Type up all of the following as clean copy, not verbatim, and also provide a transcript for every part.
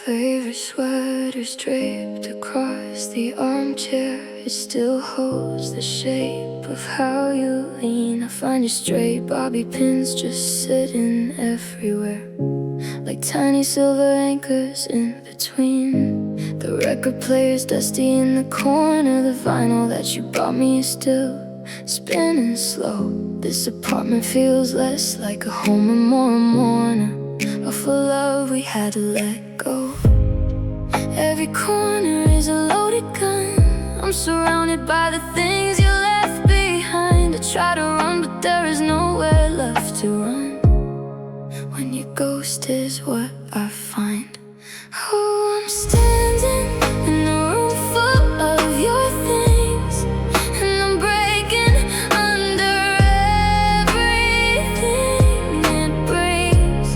favorite sweater's draped across the armchair. It still holds the shape of how you lean. I find your stray bobby pins just sitting everywhere, like tiny silver anchors in between. The record player's dusty in the corner. The vinyl that you bought me is still spinning slow. This apartment feels less like a home and more a mourner of a love we had to let go. Every corner is a loaded gun. I'm surrounded by the things you left behind. I try to run, but there is nowhere left to run when your ghost is what I find. Oh, I'm standing in a room full of your things, and I'm breaking under everything it breaks.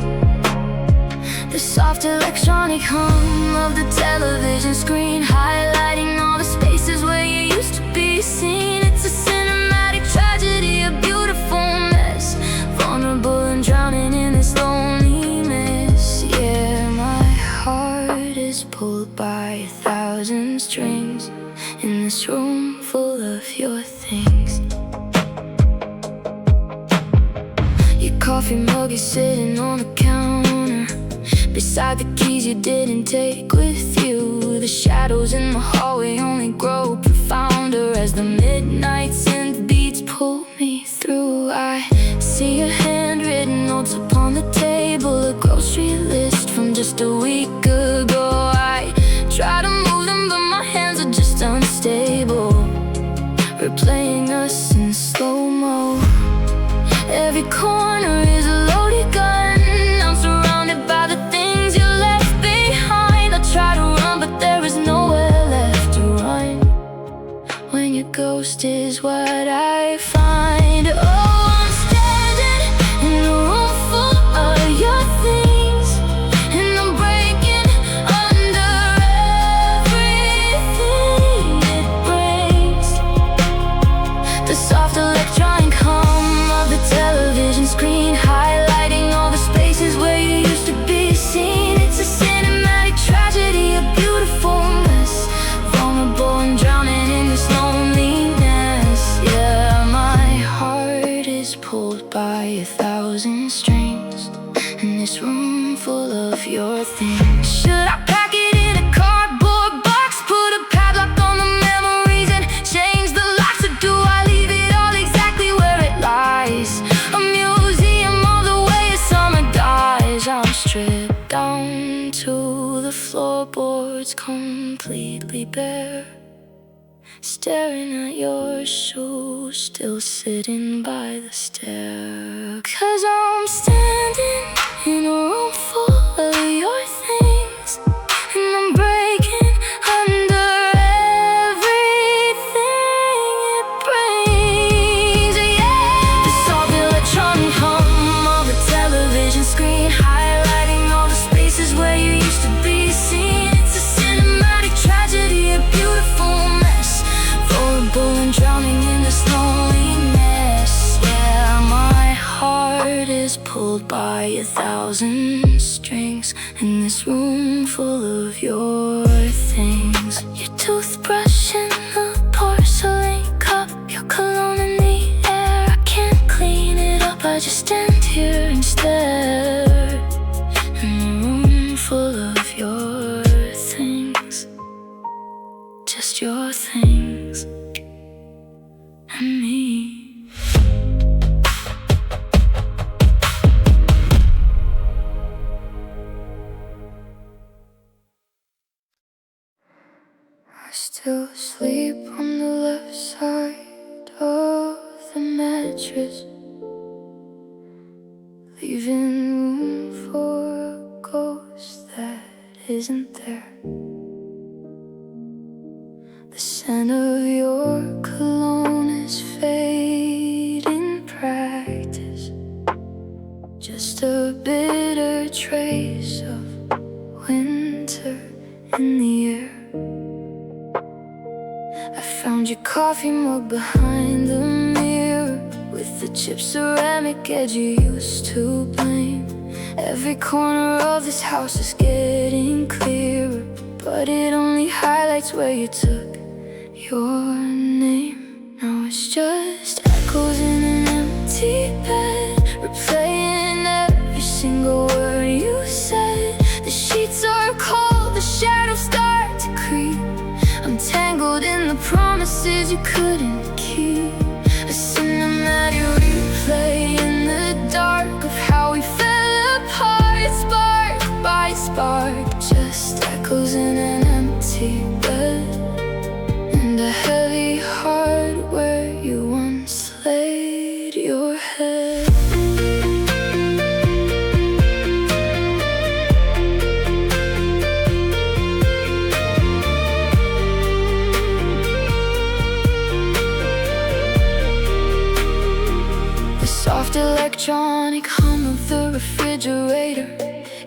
The soft electronic hum of the television screen, highlighting all the spaces where you used to be seen. It's a cinematic tragedy, a beautiful mess, vulnerable and drowning in this loneliness. Yeah, my heart is pulled by 1,000 strings in this room full of your things. Your coffee mug is sitting on the counter beside the keys you didn't take with you. The shadows in the hallway only grow profounder as the midnight synth beats pull me through. I see your handwritten notes upon the table, a grocery list from just a week ago. I try to move them, but my hands are just unstable, replaying us in slow-mo. Every corner is a loaded gun. I'm surrounded by the things you left behind. I try to run, but there is nowhere left to run when your ghost is what I find. Oh, I'm standing in a room full of your things, and I'm breaking under everything it breaks. The soft electronic hum of the television screen, highlighting all the spaces where you used to be seen. It's a cinematic tragedy, a beautiful mess, vulnerable and drowning in this loneliness. Yeah, my heart is pulled by 1,000 strings in this room full of your things. Should I pack it in a cardboard box, put a padlock on the memories and change the locks, or do I leave it all exactly where it lies? A museum all the way as summer dies. I'm stripped down to the floorboards, completely bare, staring at your shoes still sitting by the stair. 'Cause I'm standing in a room full of your things, and I'm breaking under everything it brings. Yeah, the soft electronic hum of the television screen, highlighting all the spaces where you used to be seen. It's a cinematic tragedy, a beautiful mess, vulnerable and drowning in this loneliness. Yeah, my heart is pulled by 1,000 strings in this room full of your things. Your toothbrush in the porcelain cup, your cologne in the air. I can't clean it up, I just stand here and stare in a room full of your things, just your things and me. I still sleep on the left side of the mattress, leaving room for a ghost that isn't there. The scent of your cologne is fading practice, just a bitter trace of winter in the air. I found your coffee mug behind the mirror, with the chipped ceramic edge you used to blame. Every corner of this house is getting clear. but it only highlights where you took your name. Now it's just echoes in an empty bed, replaying every single word you said. The sheets are cold, the shadows start to creep. I'm tangled in the promises you couldn't keep. A cinematic replay in the dark of how we fell apart, spark by spark. Just echoes in an empty bed, and a heavy heart where you once laid your head. The soft electronic hum of the refrigerator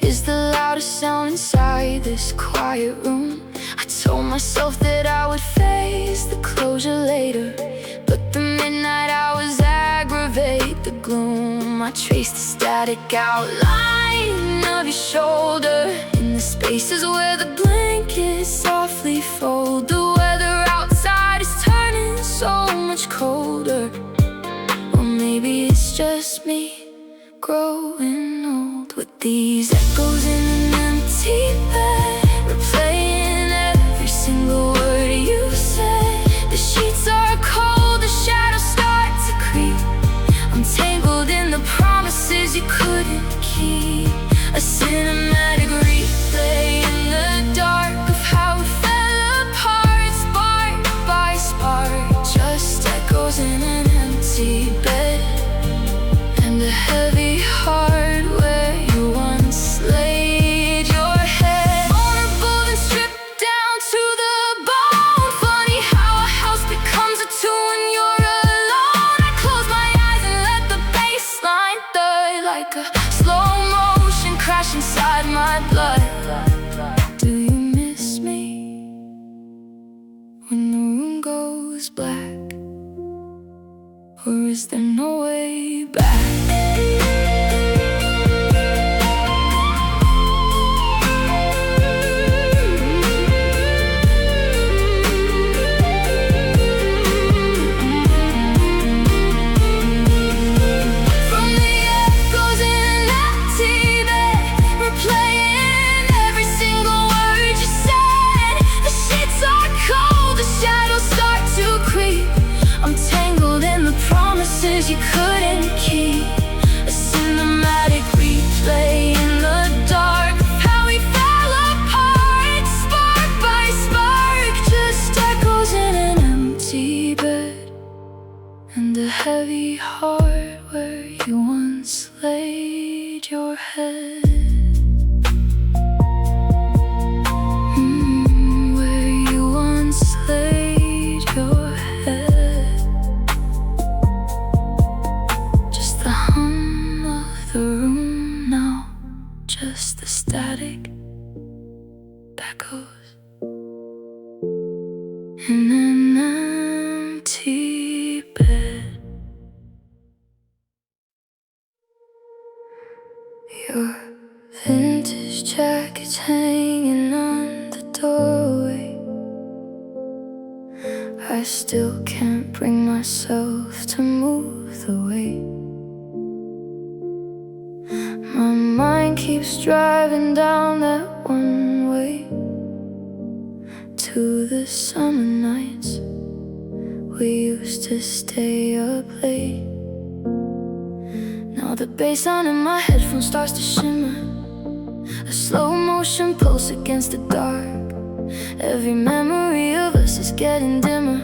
is the loudest sound inside this quiet room. I told myself that I would face the closure later, but the midnight hours aggravate the gloom. I trace the static outline of your shoulder in the spaces where the blankets softly fold. The weather outside is turning so much colder, or maybe it's just me growing old. With these echoes in an empty bed, replaying every single word you said. The sheets are cold, the shadows start to creep. I'm tangled in the promises you couldn't keep. A cinematic replay in the dark of how we fell apart, spark by spark. Just echoes in an empty bed, and a heavy heart where you once laid your head. Vulnerable and stripped down to the bone. Funny how a house becomes a tomb when you're alone. I close my eyes and let the bassline thud like a slow motion crash inside my blood. Do you miss me when the room goes black, or is there no way back? You couldn't keep. A cinematic replay in the dark of how we fell apart, spark by spark. Just echoes in an empty bed, and a heavy heart where you once laid your head. Where you once laid your head. The room now, just the static that goes in an empty bed. Your vintage jacket's hanging on the doorway. I still can't bring myself to move the weight. My mind keeps driving down that one way to the summer nights we used to stay up late. Now the bass sound in my headphones starts to shimmer, a slow motion pulse against the dark. Every memory of us is getting dimmer,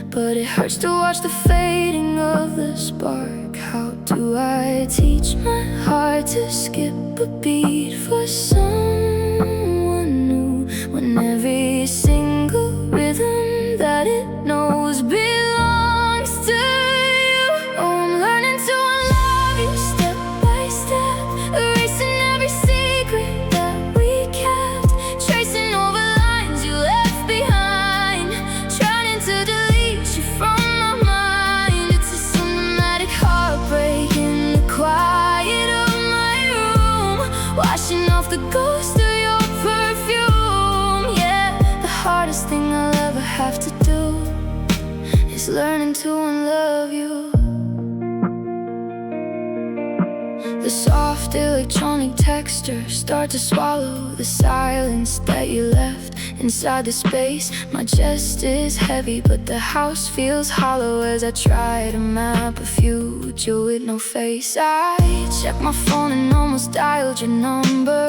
but it hurts to watch the fading of the spark. How do I teach my heart to skip a beat for someone new, when every single rhythm that it knows belongs to you? Oh, I'm learning to unlove you step by step, erasing every secret that we kept, tracing over lines you left behind, trying to delete you from my mind. It's a cinematic heartbreak in the quiet of my room, washing off the ghost of your perfume. Yeah. have to do is learning to unlove you. The soft electronic texture start to swallow the silence that you left inside the space. My chest is heavy, but the house feels hollow as I try to map a future with no face. I check my phone and almost dialed your number.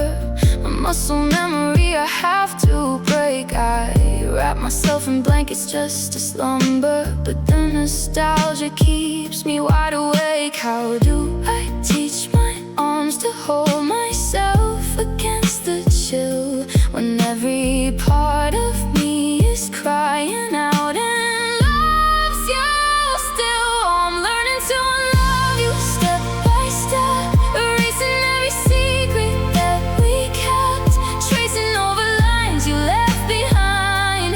My muscle memory I have to break. I wrap myself in blankets just to slumber, but the nostalgia keeps me wide awake. How do I teach my arms to hold myself against the chill when every part of me is crying out and loves you still? I'm learning to unlove you step by step, erasing every secret that we kept, tracing over lines you left behind,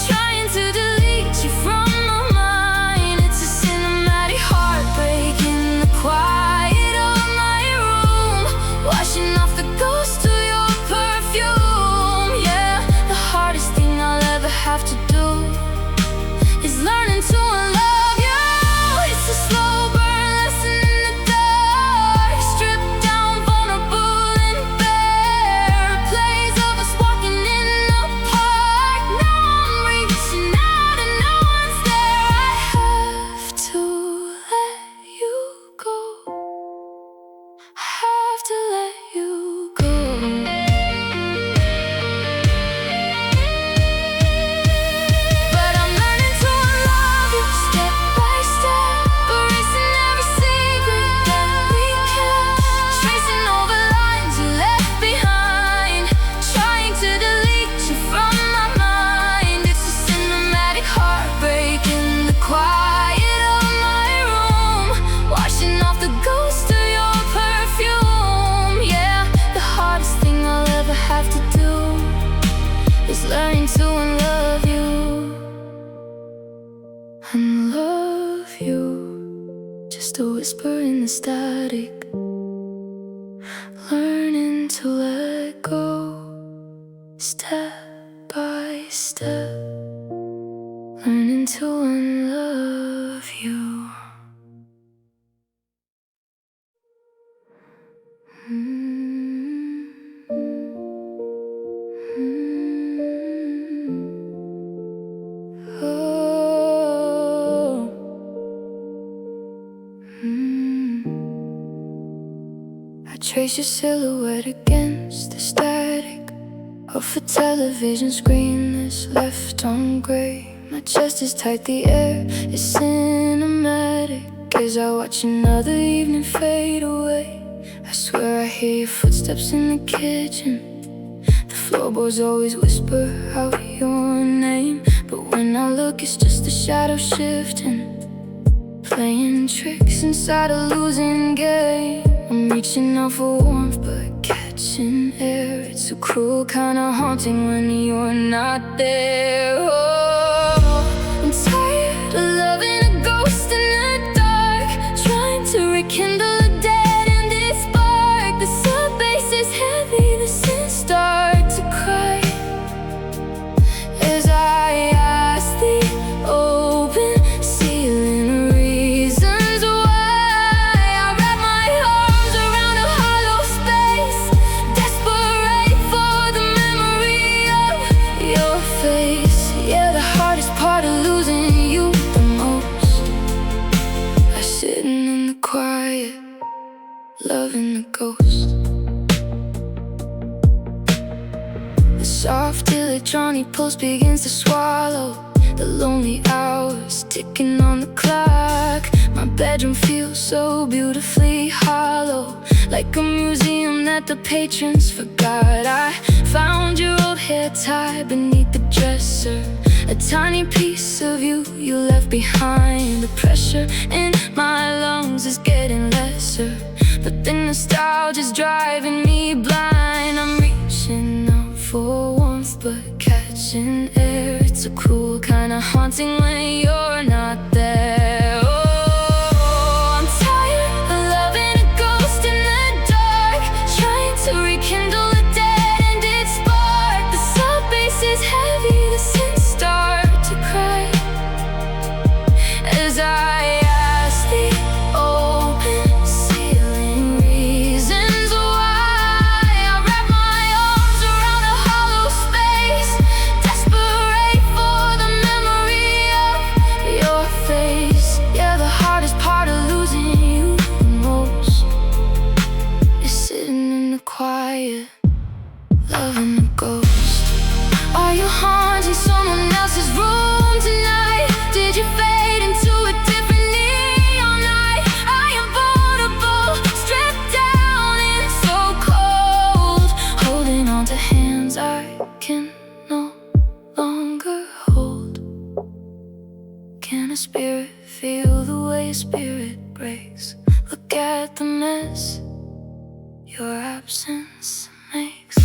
trying to delete you from my mind. It's a cinematic heartbreak in the quiet of my room, washing off the ghost of your perfume. Yeah, the hardest thing I'll ever have to do is learning to unlove you. It's a slow burn lesson in the dark, stripped down, vulnerable and bare. Plays of us walking in the park. Now I'm reaching out and no one's there. I have to let you go. Have to let you go. But I'm learning to unlove you step by step, erasing every secret that we kept, tracing over lines you left behind, trying to delete you from my mind. It's a cinematic heartbreak in the quiet of my room, washing off the ghost of your perfume. Yeah, the hardest thing I'll ever have to do is learning to unlove you. Unlove you, just a whisper in the static, learning to let go step by step, learning to unlove you. I trace your silhouette against the static of a television screen that's left on gray. My chest is tight, the air is cinematic as I watch another evening fade away. I swear I hear your footsteps in the kitchen. The floorboards always whisper out your name, but when I look it's just a shadow shifting, playing tricks inside a losing game. I'm reaching out for warmth but catching air. It's a cruel kind of haunting when you're not there. Oh, I'm tired of loving a ghost in the dark, trying to rekindle a dead-ended spark. The subbase is heavy, the sins start to cry as I ask the open ceiling reasons why. I wrap my arms around a hollow space, desperate for the memory of your face. Yeah, the hardest part of losing you the most are sitting in the quiet, loving the ghost. The soft electronic pulse begins to swallow the lonely hours ticking on the clock. My bedroom feels so beautifully hollow, like a museum that the patrons forgot. I found your old hair tied beneath the dresser, a tiny piece of you left behind. The pressure in my lungs is getting lesser, but the nostalgia's driving me blind. I'm reaching out for warmth but catching air. It's a cruel kind of haunting when you're not there. Oh, I'm tired of loving a ghost in the dark, trying to rekindle a dead-ended spark. The subbase is heavy, the sins start to can no longer hold. Can a spirit feel the way a spirit breaks? Look at the mess your absence makes.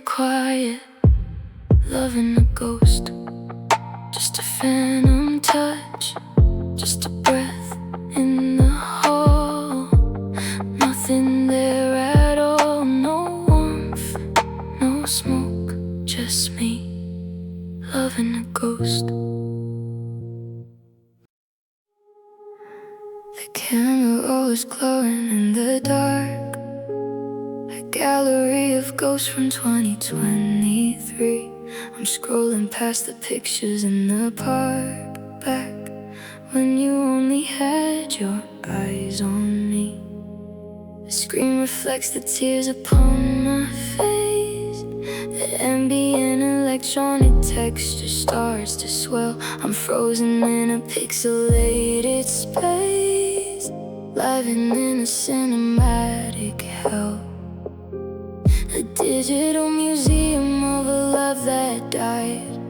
Quiet, loving a ghost. Just a phantom touch, just a breath in the hall. Nothing there at all, no warmth, no smoke. Just me, loving a ghost. The camera always glowing in the dark. Gallery of ghosts from 2023. I'm scrolling past the pictures in the park, back when you only had your eyes on me. The screen reflects the tears upon my face. The ambient electronic texture starts to swell. I'm frozen in a pixelated space, living in a cinematic hell. A digital museum of a love that died,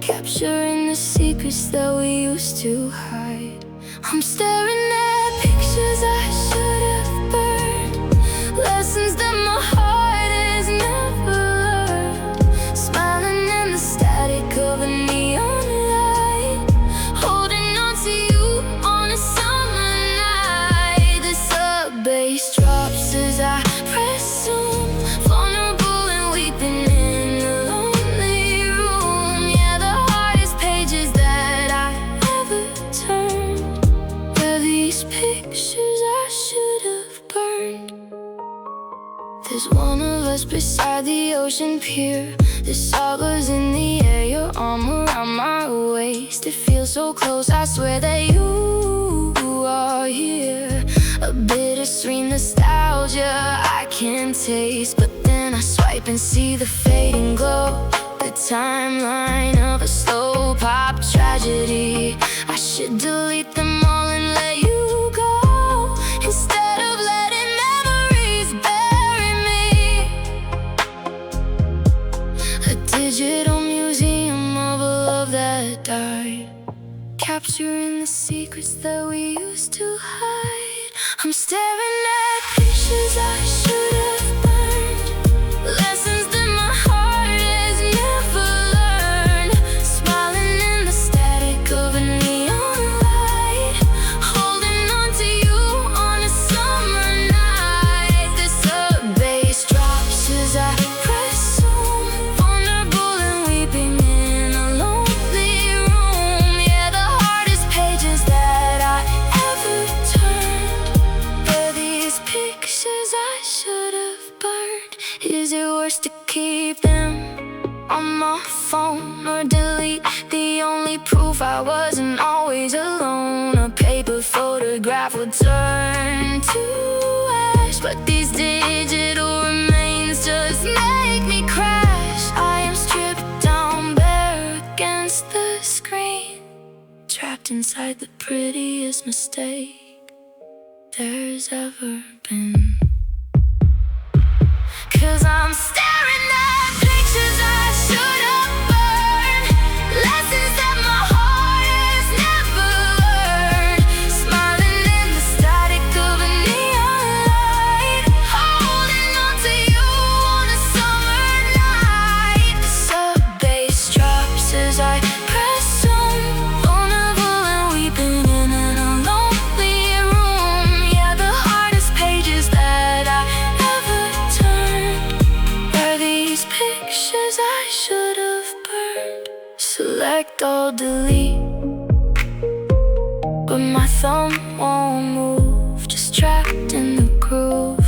capturing the secrets that we used to hide. I'm staring at pictures I should have burned, lessons that my heart has never learned. Smiling in the static of a neon light, holding on to you on a summer night. The sub bass drops as I press on, there's one of us beside the ocean pier. The salt was in the air, your arm around my waist. It feels so close, I swear that you are here. A bittersweet nostalgia I can taste, but then I swipe and see the fading glow. The timeline of a slow pop tragedy. I should delete them all and let you go, instead of letting memories bury me. A digital museum of a love that died, capturing the secrets that we used to hide. I'm staring at pictures I should have burned, lessons that my heart has never learned. Smiling in the static of a neon light, holding on to you on a summer night. The sub bass drops as I press on, vulnerable and weeping in a lonely room. Yeah, the hardest pages that I ever turned were these pictures I should have burned. Is it worse to keep them on my phone or delete the only proof I wasn't always alone? A paper photograph would turn to ash, but these digital remains just make me crash. I am stripped down bare against the screen, trapped inside the prettiest mistake there's ever been. 'Cause I'm staring at pictures I should have burned, lessons that my heart has never learned. Smiling in the static of a neon light, holding on to you on a summer night. The sub bass drops as I press on, vulnerable and weeping in a lonely room. Yeah, the hardest pages that select all, delete, but my thumb won't move, just trapped in the groove.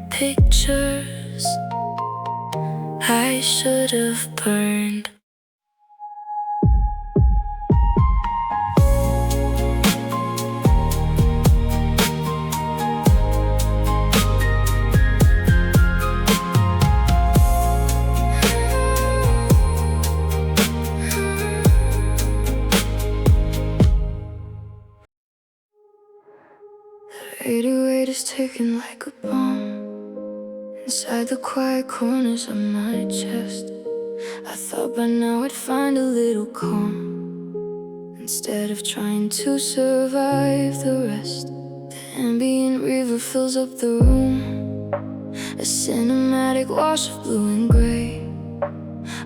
Pictures I should have burned. Radioactive is ticking like a bomb inside the quiet corners of my chest. I thought by now I'd find a little calm instead of trying to survive the rest. The ambient river fills up the room, a cinematic wash of blue and gray.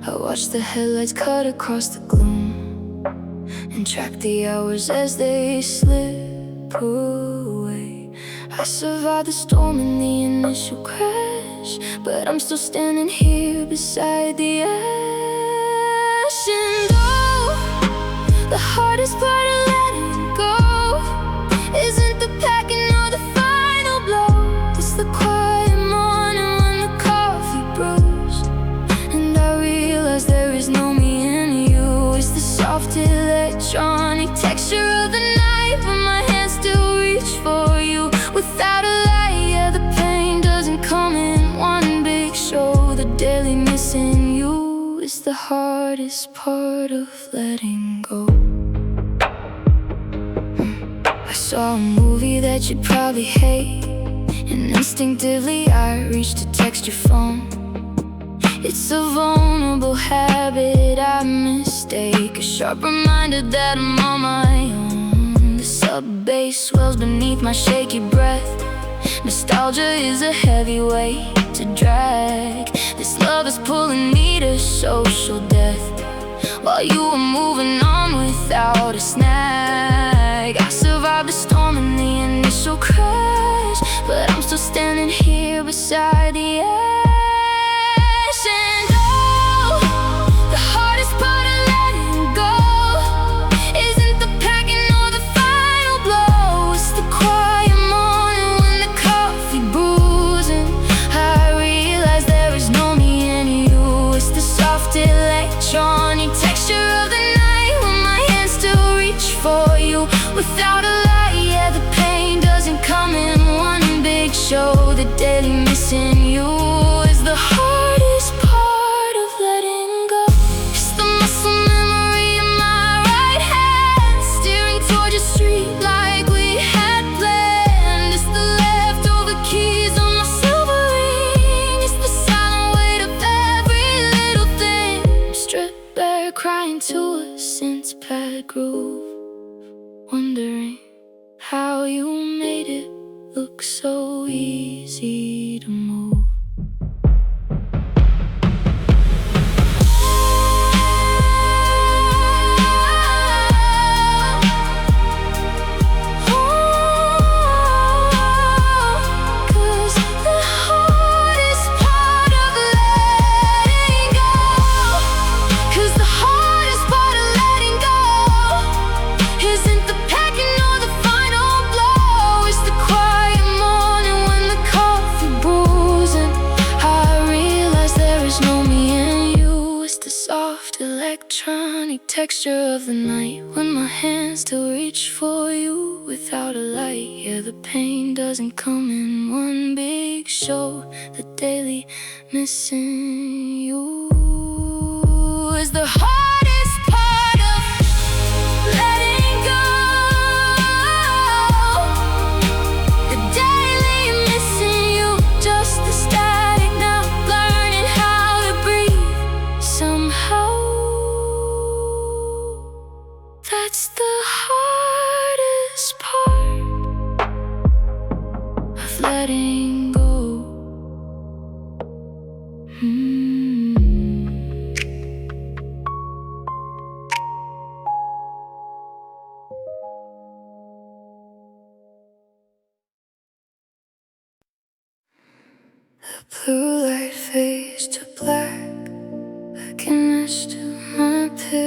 I watch the headlights cut across the gloom and track the hours as they slip away. I survived the storm and the initial crash, but I'm still standing here beside the ash. And oh, the hardest part of letting go isn't the packing or the final blow. It's the quiet morning when the coffee brews and I realize there is no me in you. It's the soft electronic texture of the night when my hands still reach for you. Without a lie, yeah, the pain doesn't come in one big show. The daily missing you is the hardest part of letting go. I saw a movie that you'd probably hate, and instinctively I reached to text your phone. It's a vulnerable habit I mistake, a sharp reminder that I'm on my own. The sub-bass swells beneath my shaky breath. Nostalgia is a heavy weight to drag. This love is pulling me to social death, while you were moving on without a snag. I survived the storm and the initial crash, but I'm still standing here beside the ash. And oh, the hardest part of letting go isn't the packing or the final blow. It's the quiet morning when the coffee brews and I realize there is no me in you. It's the soft electronic texture of the night when my hands still reach for you. Without a lie, yeah, the pain doesn't come in one big show. The daily missing you is the hardest part of letting go. It's the muscle memory in my right hand, steering towards your street like we had planned. It's the leftover keys on my silver ring. It's the silent weight of every little thing. Stripped bare, crying to a synth-pad groove, wondering how you made it look so easy to move. Cause the hardest part of letting go, cause the hardest part of letting go isn't the packing or the final blow. It's the quiet morning when the coffee brews and I realize there is no me in you. It's the soft electronic texture of the night when my hands still reach for you. Without a light, yeah, the pain doesn't come in one big show. The daily missing you is the hardest part of letting go. The daily missing you, just the static now, learning how to breathe somehow. That's the hardest part of letting go. The blue light fades to black, I can match to my picture.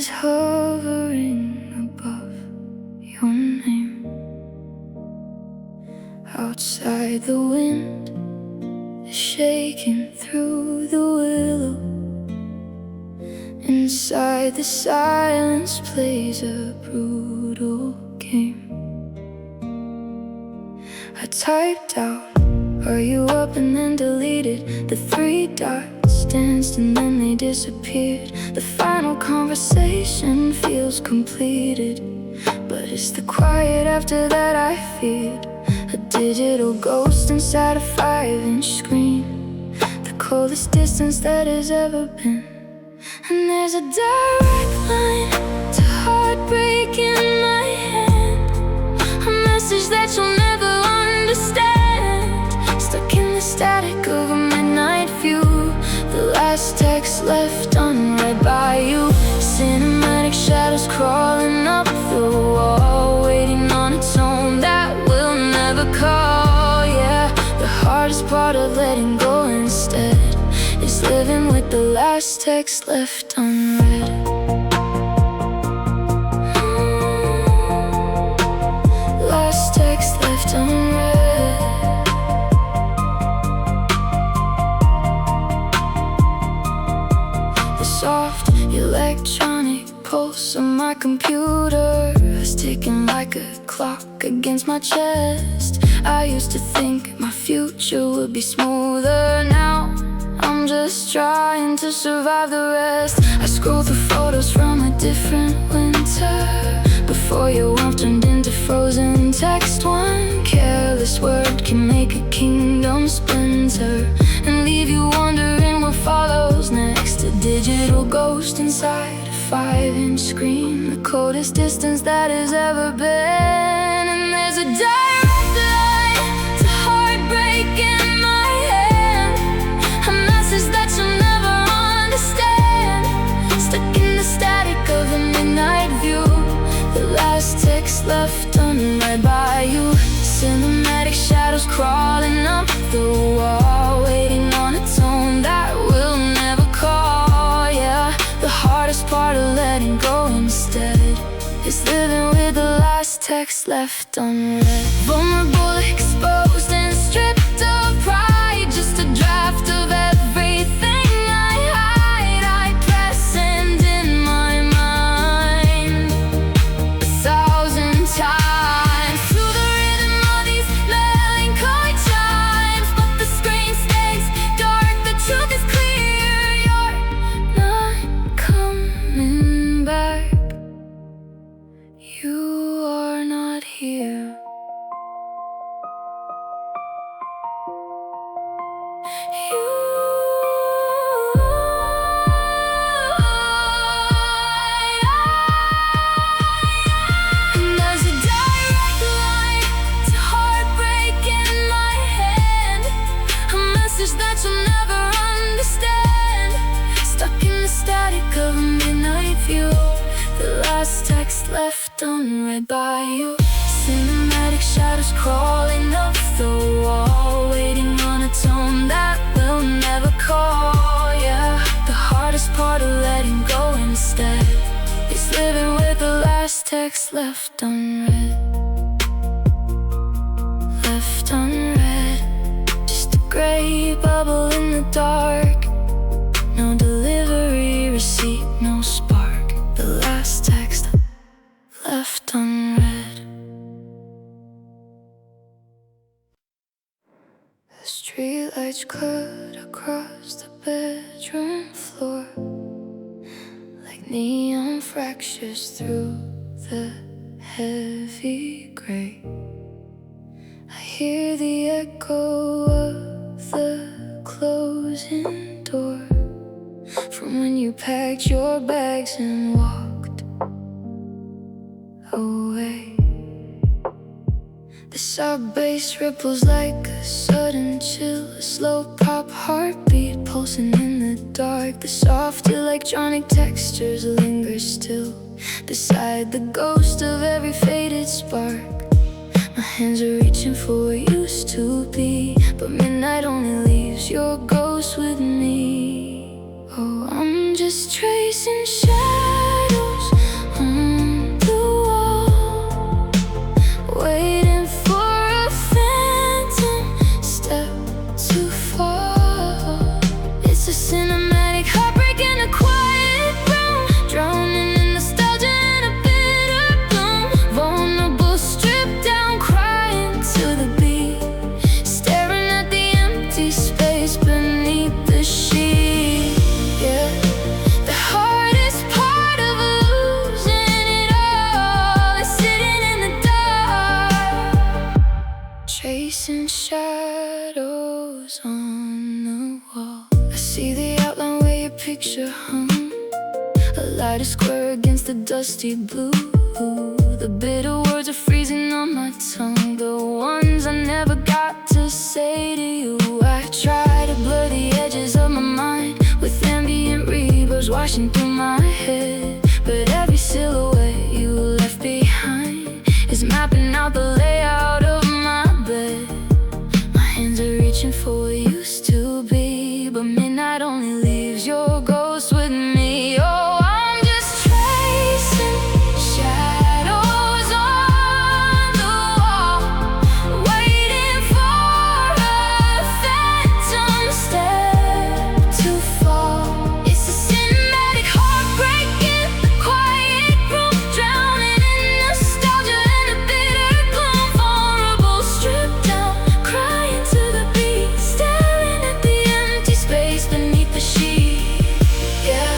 is hovering above your name. Outside the wind is shaking through the willow. Inside the silence plays a brutal game. I typed out, "Are you up?" and then deleted. The 3 dots danced and then they disappeared. The final conversation feels completed, but it's the quiet after that I feared. A digital ghost inside a 5-inch screen, the coldest distance that has ever been. And there's a direct line to heartbreak in my hand, a message that you'll never understand. Stuck in the static of a midnight view, the last text left unread by you. Cinematic shadows crawling up the wall, waiting on a tone that will never call. Yeah, the hardest part of letting go instead is living with the last text left unread. Last text left unread. The soft electronic pulse of my computer is ticking like a clock against my chest. I used to think my future would be smoother. Now I'm just trying to survive the rest. I scroll through photos from a different winter, before your warmth turned into frozen text. One careless word can make a kingdom splinter and leave you wondering what follows next. A digital ghost inside a 5-inch screen, the coldest distance that has ever been. And there's a direct line to heartbreak in my hand, a message that you'll never understand. Stuck in the static of a midnight view, the last text left unread by you. Cinematic shadows crawling up the wall, waiting on a tone that will never call. Yeah, the hardest part of letting go instead is living with the last text left unread. Vulnerable, exposed and stripped of pride, just a draft of everything I hide. I press send in my mind 1,000 times to the rhythm of these melancholy chimes, but the screen stays dark, the truth is clear. You're not coming back. You are not here. And there's a direct line to heartbreak in my hand, a message that you'll never understand. Stuck in the static of a midnight view, the last text left unread by you. Cinematic shadows crawling up the wall, waiting on a tone that will never call. Yeah, the hardest part of letting go instead is living with the last text left unread. Left unread, just a gray bubble in the dark. No delivery receipt, no spark. The last text left unread. The streetlights cut across the bedroom floor like neon fractures through the heavy gray. I hear the echo of the closing door from when you packed your bags and walked away. The sub bass ripples like a sudden chill, a slow pop heartbeat pulsing in the dark. The soft electronic textures linger still beside the ghost of every faded spark. My hands are reaching for what used to be, but midnight only leaves your ghost with me. Oh, I'm just tracing shadows Tracing shadows on the wall. I see the outline where your picture hung, a lighter square against the dusty blue. The bitter words are freezing on my tongue, the ones I never got to say to you. I try to blur the edges of my mind with ambient reverbs washing through my head, but every silhouette you left behind is mapping out the layout of my bed. My hands are reaching for what used to be, but midnight only leaves your ghost with me. Oh, I'm just tracing shadows on the wall, waiting for a phantom step to fall. It's a cinematic heartbreak in the quiet room, drowning in nostalgia and a bitter gloom. Vulnerable, stripped down, crying to the beat, staring at the empty space beneath the sheet. Yeah,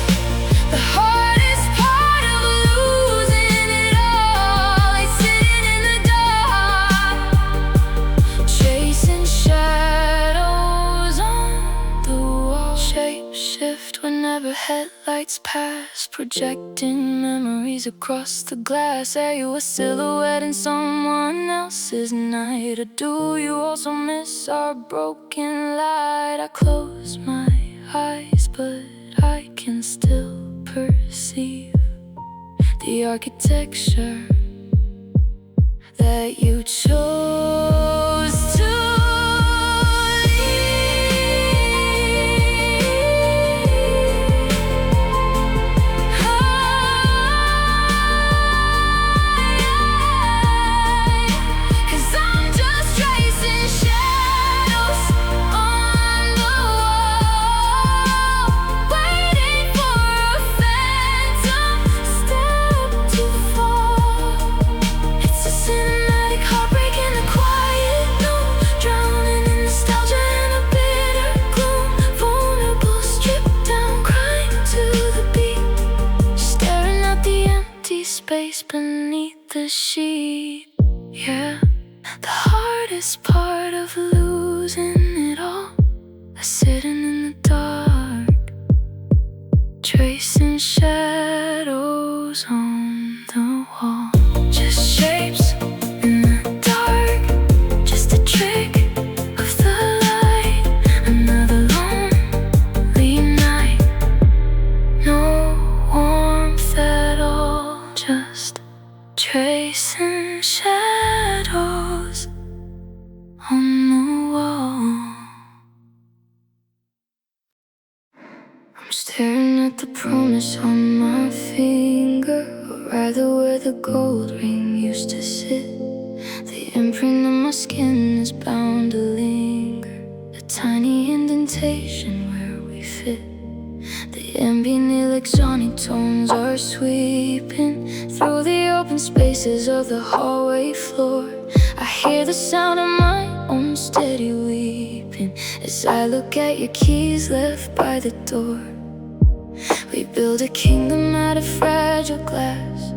the hardest part of losing it all, it's sitting in the dark, chasing shadows on the wall. Shape shift whenever headlights pass, projecting memories across the glass. Are you a silhouette in someone else's night, or do you also miss our broken light? I close my eyes, but I can still perceive the architecture that you chose to Cause I'm just tracing shadows on the wall, waiting for a phantom step to fall. It's a cinematic heartbreak in the quiet room, drowning in nostalgia and a bitter gloom. Vulnerable, stripped down, crying to the beat, staring at the empty space beneath the sheet. Yeah, the hardest part of losing it all is sitting in the dark, tracing shadows on the wall. Just shapes in the dark, just a trick of the light. Another lonely night, no warmth at all, just tracing shadows on the wall. I'm staring at the promise on my finger, or rather where the gold ring used to sit. The imprint on my skin is bound to linger, a tiny indentation where we fit. The ambient electronic tones are sweeping through the open spaces of the hallway floor. I hear the sound of my own steady weeping as I look at your keys left by the door. We build a kingdom out of fragile glass,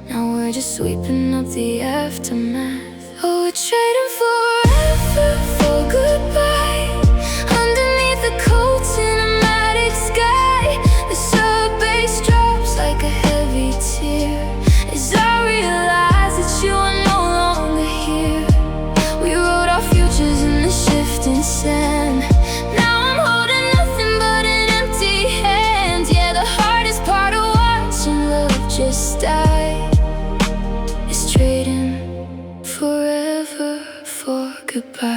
now we're just sweeping up the aftermath. Oh, we're trading forever for goodbye, underneath the cold cinematic sky. The sub bass drops like a heavy tear as I realize that you are no longer here. We wrote our futures in the shifting sand, now I'm holding nothing but an empty hand. Yeah, the hardest part of watching love just die is trading forever for goodbye.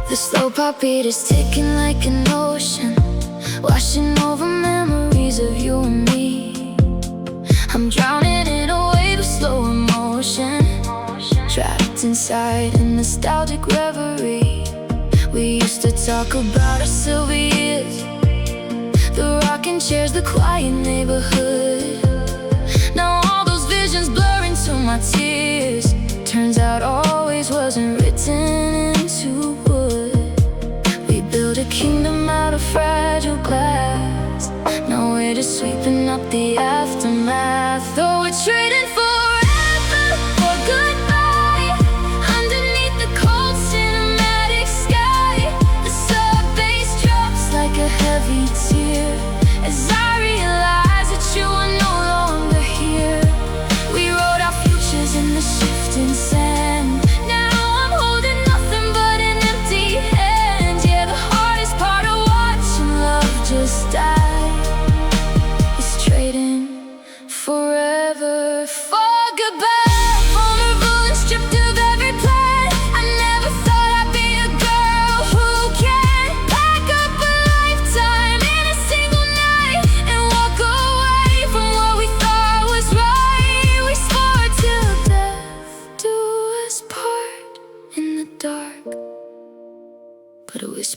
The slow pop beat is ticking like an ocean, washing over memories of you and me. I'm drowning in a wave of slow emotion, trapped inside a nostalgic reverie. We used to talk about our silver years, the rocking chairs, the quiet neighborhood. Now all those visions blur into my tears. Turns out always wasn't written into wood. We built a kingdom out of fragile glass, now we're just sweeping up the aftermath. Oh, we're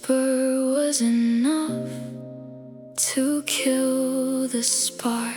whisper was enough to kill the spark.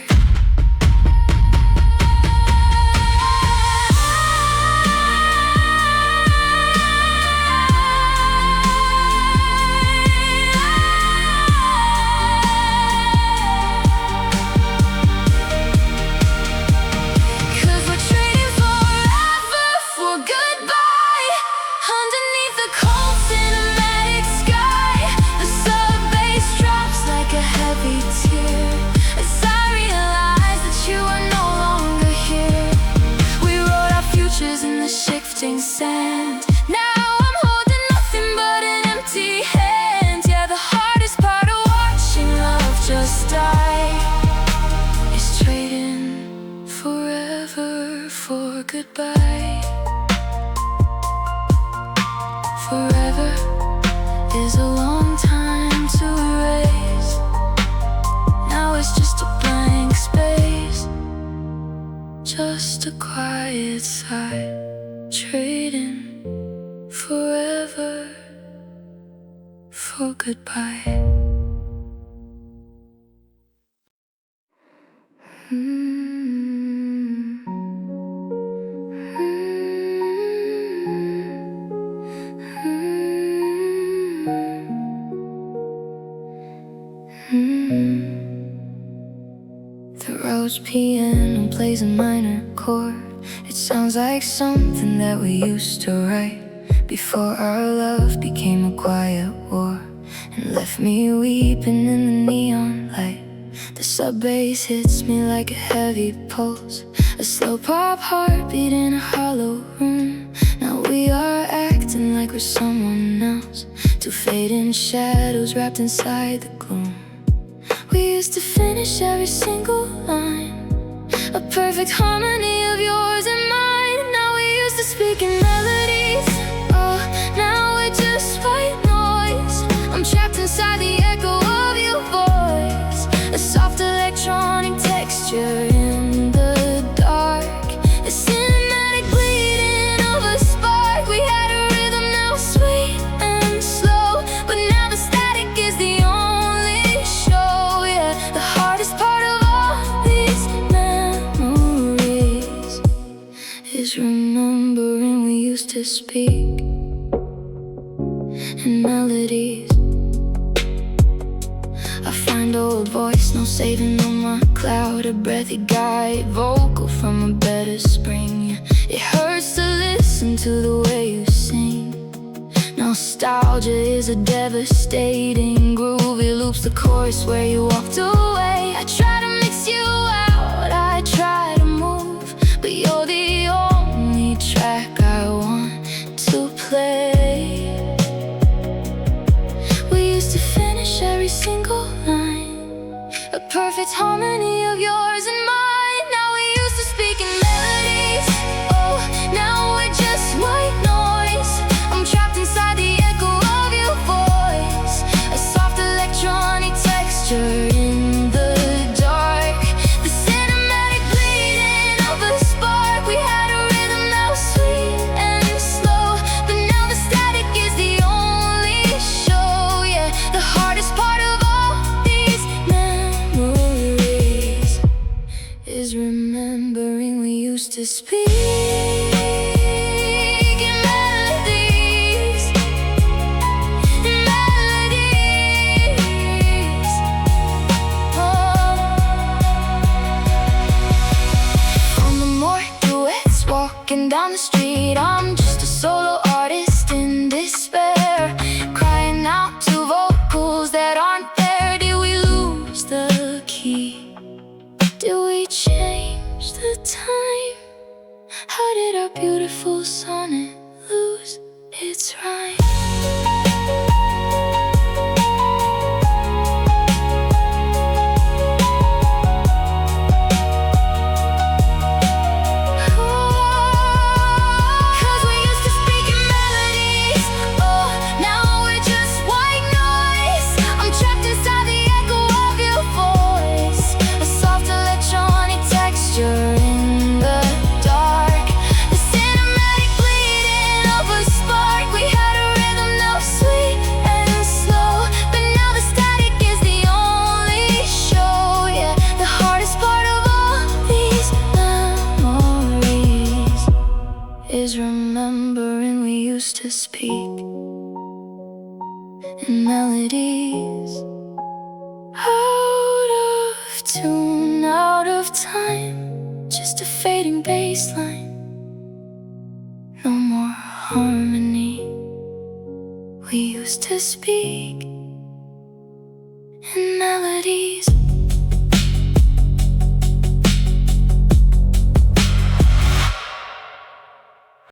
Sand. Now I'm holding nothing but an empty hand. Yeah, the hardest part of watching love just die is trading forever for goodbye. Forever is a long time to erase. Now it's just a blank space, just a quiet sigh. Trading forever for goodbye. The rose piano plays a minor chord. It sounds like something that we used to write before our love became a quiet war and left me weeping in the neon light. The sub bass hits me like a heavy pulse, a slow pop heartbeat in a hollow room. Now we are acting like we're someone else, two fading shadows wrapped inside the gloom. We used to finish every single line, a perfect harmony of yours and mine. Now we used to speak in melodies. Oh, now we're just white noise. I'm trapped inside the echo of your voice, a soft electronic texture in the dark, a cinematic bleeding of a spark. We had a rhythm now sweet and slow, but now the static is the only show. Yeah, the hardest part of all these memories is remembering we used to speak in melodies. I find old voice, no saving on my cloud, a breathy guide vocal from a better spring. It hurts to listen to the way you sing. Nostalgia is a devastating groove. It loops the chorus where you walked away. I try to mix you out, I try to move, but you're the only track I want to play. We used to finish every single line, a perfect harmony of yours and mine. Now we used to speak in melodies. Oh, now we're just white noise. I'm trapped inside the echo of your voice, a soft electronic texture in the dark, the cinematic bleeding of a spark. We had a rhythm now sweet and slow, but now the static is the only show. Yeah, the hardest part of all these memories is remembering we used to speak in melodies, in melodies. Oh. On the more duets, walking down the street, I'm just a solo artist in despair, crying out to vocals that aren't there. Did we lose the key? Did we change the time? How did our beautiful sonnet lose its rhyme? Cause we used to speak in melodies. Oh, now we're just white noise. I'm trapped inside the echo of your voice, a soft electronic texture in the dark, the cinematic bleeding of a spark. We had a rhythm used to speak in melodies, out of tune, out of time, just a fading bass line. No more harmony. We used to speak